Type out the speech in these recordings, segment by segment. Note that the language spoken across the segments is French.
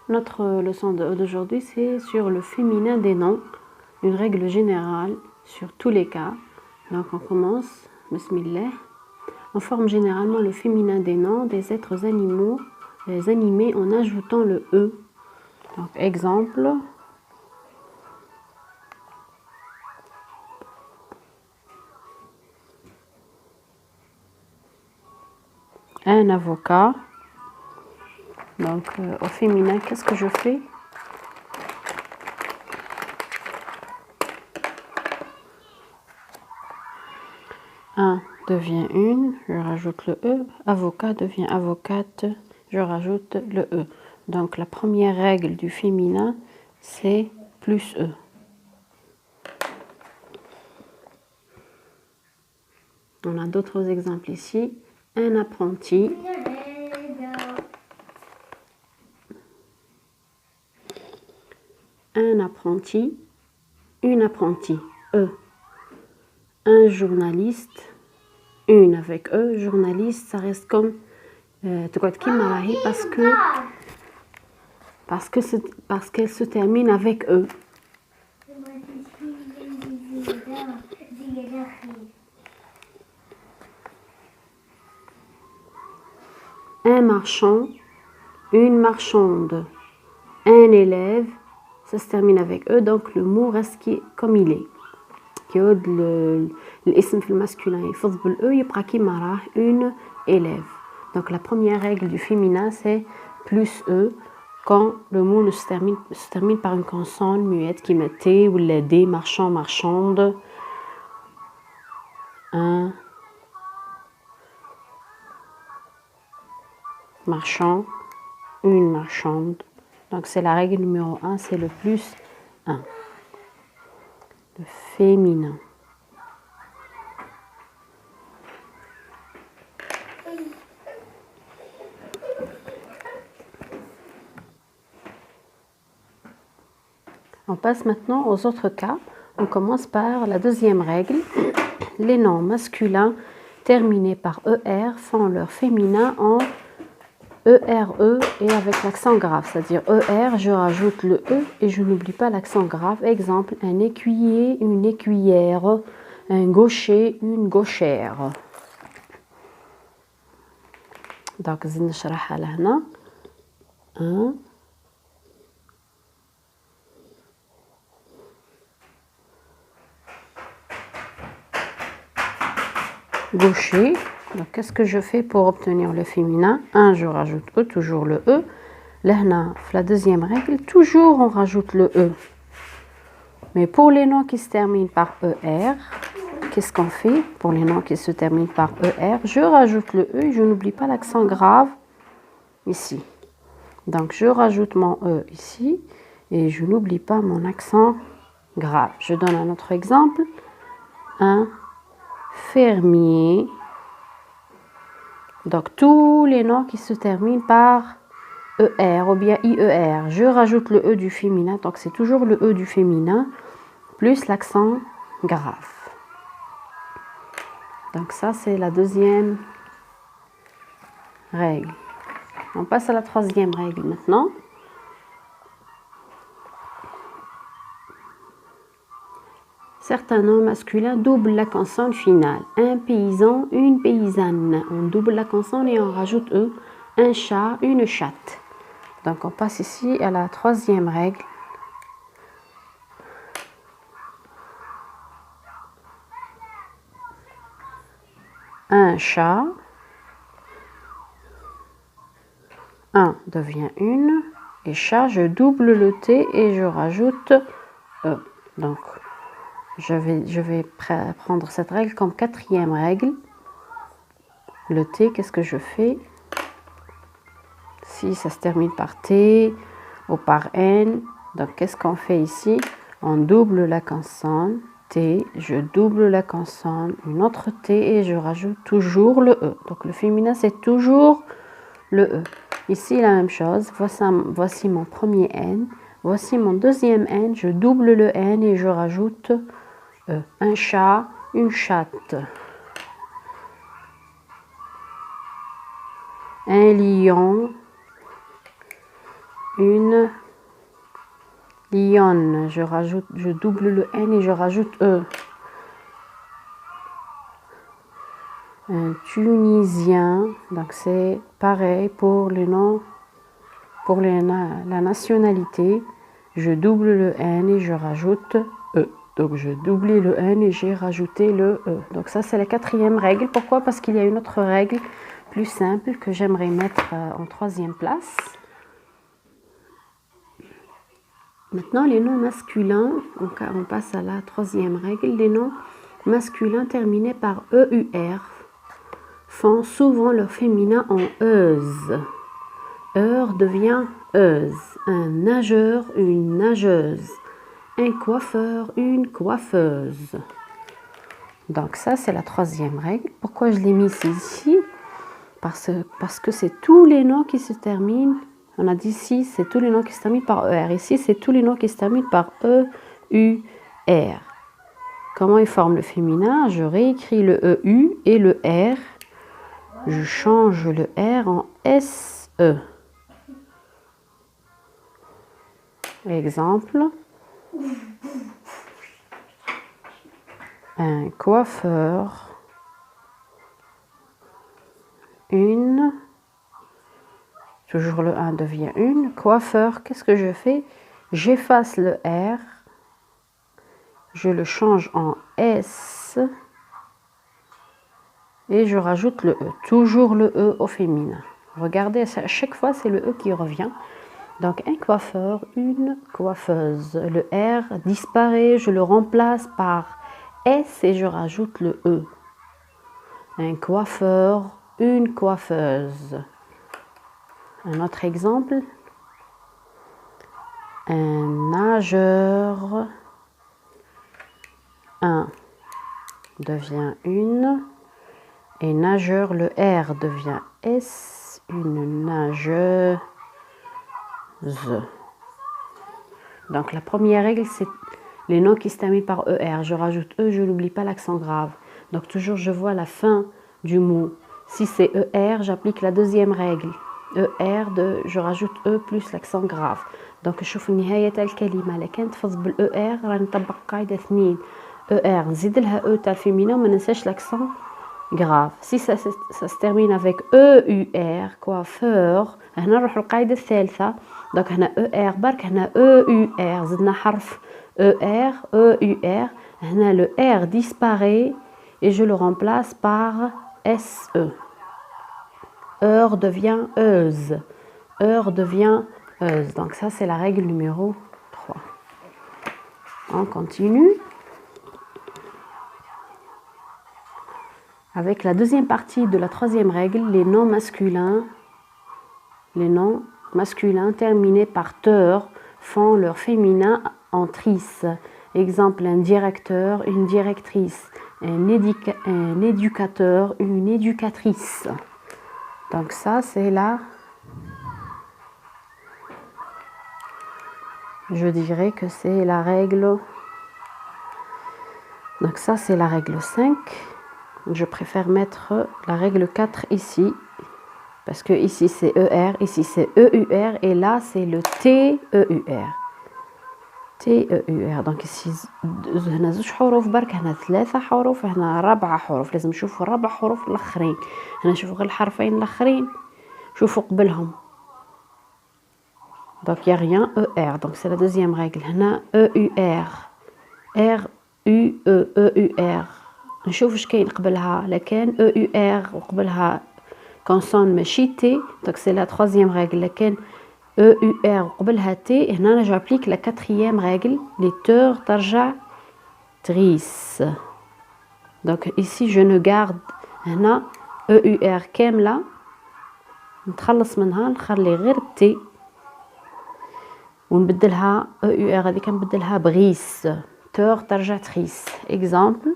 Notre leçon d'aujourd'hui, c'est sur le féminin des noms, une règle générale sur tous les cas. Donc on commence, bismillah. On forme généralement le féminin des noms des êtres animaux, animés en ajoutant le E. Donc exemple, un avocat. Donc au féminin, qu'est-ce que je fais? Un devient une, je rajoute le E. Avocat devient avocate, je rajoute le E. Donc la première règle du féminin, c'est plus E. On a d'autres exemples ici. Un apprenti. Un apprenti. Une apprentie. E. Un journaliste. Une avec E. Journaliste, ça reste comme parce qu'elle se termine avec E. Un marchand, une marchande, un élève, ça se termine avec E, donc le mot reste comme il est. الاسم في الماسculin يفض بالE يبقى كيما راه une élève. Donc la première règle du féminin c'est plus E quand le mot se termine par une consonne muette qui met T ou la D, marchand, marchande. Un marchand, une marchande. Donc c'est la règle numéro 1, c'est le plus 1. Le féminin. On passe maintenant aux autres cas. On commence par la deuxième règle. Les noms masculins terminés par ER font leur féminin en ERE et avec l'accent grave. C'est-à-dire ER, je rajoute le E et je n'oublie pas l'accent grave. Exemple, un écuyer, une écuyère, un gaucher, une gauchère. Donc, je vais نشرحها لهنا. Un. Gaucher. Donc, qu'est-ce que je fais pour obtenir le féminin? 1, je rajoute E, toujours le E. Là, la deuxième règle, toujours on rajoute le E. Mais pour les noms qui se terminent par ER, qu'est-ce qu'on fait? Pour les noms qui se terminent par ER, je rajoute le E et je n'oublie pas l'accent grave ici. Donc, je rajoute mon E ici et je n'oublie pas mon accent grave. Je donne un autre exemple. Un fermier. Donc, tous les noms qui se terminent par ER ou bien IER, je rajoute le E du féminin. Donc, c'est toujours le E du féminin plus l'accent grave. Donc, ça, c'est la deuxième règle. On passe à la troisième règle maintenant. Certains noms masculins doublent la consonne finale. Un paysan, une paysanne. On double la consonne et on rajoute E. Un chat, une chatte. Donc on passe ici à la troisième règle. Un chat. Un devient une. Et chat, je double le T et je rajoute E. Donc je vais prendre cette règle comme quatrième règle. Le T, qu'est-ce que je fais? Si ça se termine par T ou par N, donc qu'est-ce qu'on fait ici? On double la consonne T, je double la consonne, une autre T et je rajoute toujours le E. Donc le féminin c'est toujours le E. Ici la même chose, voici mon premier N, voici mon deuxième N, je double le N et je rajoute E. Un chat, une chatte. Un lion, une lionne, je double le N et je rajoute E. Un Tunisien, donc c'est pareil pour le nom, pour la nationalité, je double le N et je rajoute E. Donc je double le N et j'ai rajouté le E. Donc ça c'est la quatrième règle. Pourquoi? Parce qu'il y a une autre règle plus simple que j'aimerais mettre en troisième place. Maintenant les noms masculins, on passe à la troisième règle. Les noms masculins terminés par EUR font souvent leur féminin en euse. Heure devient euse. Un nageur, une nageuse. Un coiffeur, une coiffeuse. Donc ça, c'est la troisième règle. Pourquoi je l'ai mis ici? Parce que c'est tous les noms qui se terminent. On a dit ici, c'est tous les noms qui se terminent par ER. Ici, c'est tous les noms qui se terminent par EUR. Comment ils forment le féminin? Je réécris le EU et le R. Je change le R en SE. Exemple. Un coiffeur. Une. Toujours le 1 devient une. Coiffeur, qu'est-ce que je fais? J'efface le R. Je le change en S. Et je rajoute le E. Toujours le E au féminin. Regardez, à chaque fois, c'est le E qui revient. Donc, un coiffeur, une coiffeuse. Le R disparaît, je le remplace par S et je rajoute le E. Un coiffeur, une coiffeuse. Un autre exemple. Un nageur. Un devient une. Et nageur, le R devient S. Une nageuse. Donc la première règle, c'est les noms qui se terminent par ER. Je rajoute E, je n'oublie pas l'accent grave. Donc toujours je vois la fin du mot. Si c'est ER, j'applique la deuxième règle. ER, je rajoute E plus l'accent grave. Donc شوف نهاية الكلمة لكن تفض بالER راه نطبق قاعدة 2 ER نزيد لها E تاع الفيمينا وما ننساش l'accent grave. Si ça se termine avec EUR, coiffeur, هنا نروح القاعدة الثالثة. Donc هنا ER برك هنا EUR زدنا حرف ER, EUR. هنا le R disparaît et je le remplace par SE. Heure devient euse. Heure devient euse. Donc ça c'est la règle numéro 3. On continue. Avec la deuxième partie de la troisième règle, les noms masculins terminés par teur font leur féminin en trice. Exemple, un directeur, une directrice, un éducateur, une éducatrice. Donc ça, c'est là, je dirais que c'est la règle. Donc ça, c'est la règle 5. Je préfère mettre la règle 4 ici, parce que ici c'est ER, ici c'est EUR, et là c'est le TEUR. TEUR. Donc ici هنا زوج حروف برك، هنا 3 حروف، هنا 4 حروف. لازم نشوفوا 4 حروف الاخرين. هنا نشوفوا غير الحرفين الاخرين، شوفوا قبلهم. Donc il y a rien ER. Donc c'est la deuxième règle. هنا EUR. RUE EUR. نشوف اش كاين قبلها. لكن EUR وقبلها كونسون ماشي تي. Donc c'est la troisième règle. لكن EUR وقبلها تي. هنا j'applique la quatrième règle. Les teurs ترجع تريس. Donc ici je ne garde هنا EUR كاملة. نتخلص منها نخلي غير تي ونبدلها EUR هذيك نبدلها بغيس. تور ترجع تريس. Exemple.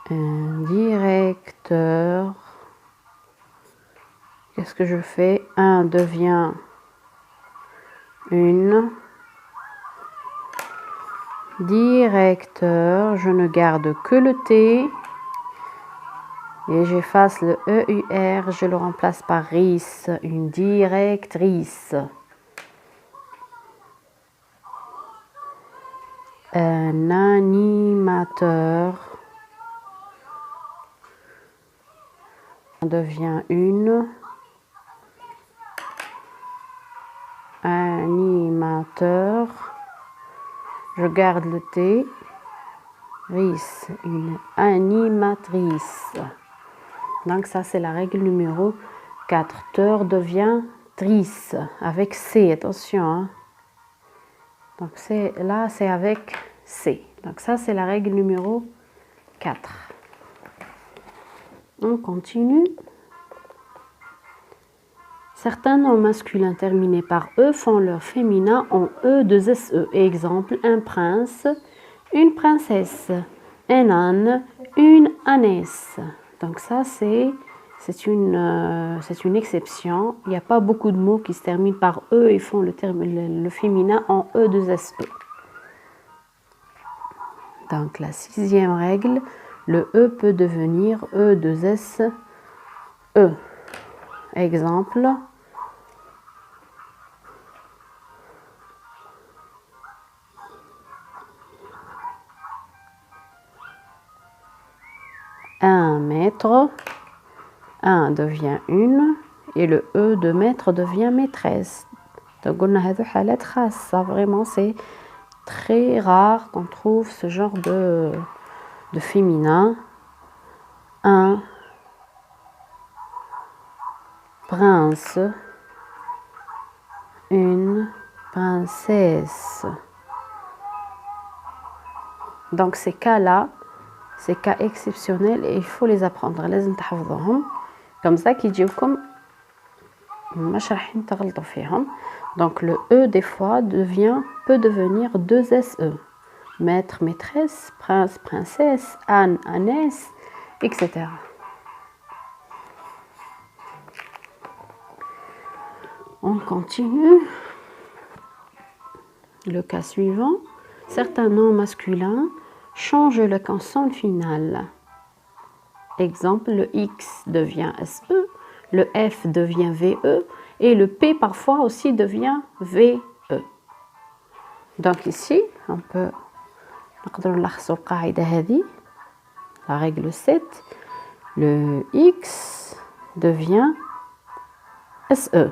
Un directeur. Qu'est-ce que je fais? Un devient une. Directeur, je ne garde que le T. Et j'efface le EUR, je le remplace par RIS, une directrice. Un animateur devient une animateur. Je garde le T. RIS, une animatrice. Donc ça c'est la règle numéro 4. Teur devient trice avec C, attention. Hein. Donc là c'est avec C. Donc ça c'est la règle numéro 4. On continue. Certains noms masculins terminés par E font leur féminin en E2SE. Exemple, un prince, une princesse, un âne, une ânesse. Donc ça, c'est une exception. Il n'y a pas beaucoup de mots qui se terminent par E et font le féminin en E2SE. Donc la 6e règle, le E peut devenir E2SE. Exemple. Un mètre, un devient une, et le E de maître devient maîtresse. Donc, on a ça vraiment, c'est très rare qu'on trouve ce genre de féminin. Un prince, une princesse. Donc, ces cas-là, ces cas exceptionnels, et il faut les apprendre. Comme ça, qui dit comme donc le E des fois peut devenir 2SE. Maître, maîtresse, prince, princesse, âne, ânesse, etc. On continue. Le cas suivant. Certains noms masculins changent la consonne finale. Exemple, le X devient SE, le F devient VE et le P parfois aussi devient VE. Donc ici, on peut la règle 7, le X devient SE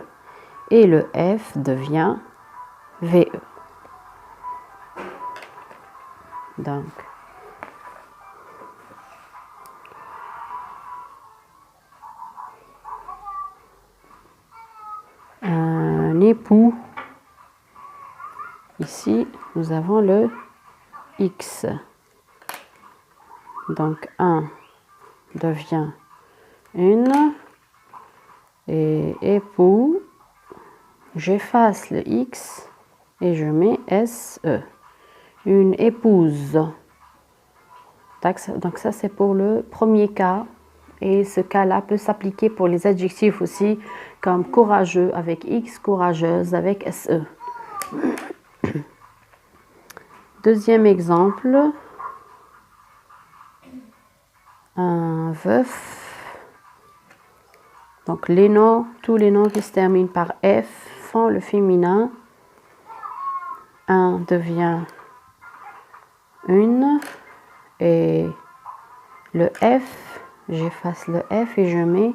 et le F devient VE. Donc, un époux. Ici, nous avons le X. Donc, un devient une. Et époux, j'efface le X et je mets SE. Une épouse. Donc ça, c'est pour le premier cas. Et ce cas-là peut s'appliquer pour les adjectifs aussi, comme courageux avec X, courageuse avec SE. Deuxième exemple. Un veuf. Donc les noms, tous les noms qui se terminent par F font le féminin. Un devient une. Et le F, j'efface le F et je mets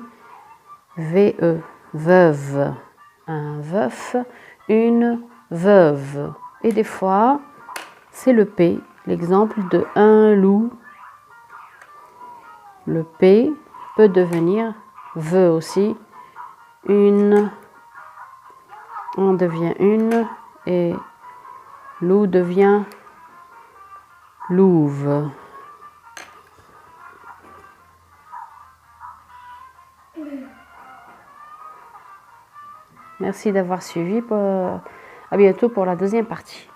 VE, veuve. Un veuf, une veuve. Et des fois, c'est le P, l'exemple de un loup. Le P peut devenir VE aussi. Une, on devient une et loup devient louve. Merci d'avoir suivi. À bientôt pour la deuxième partie.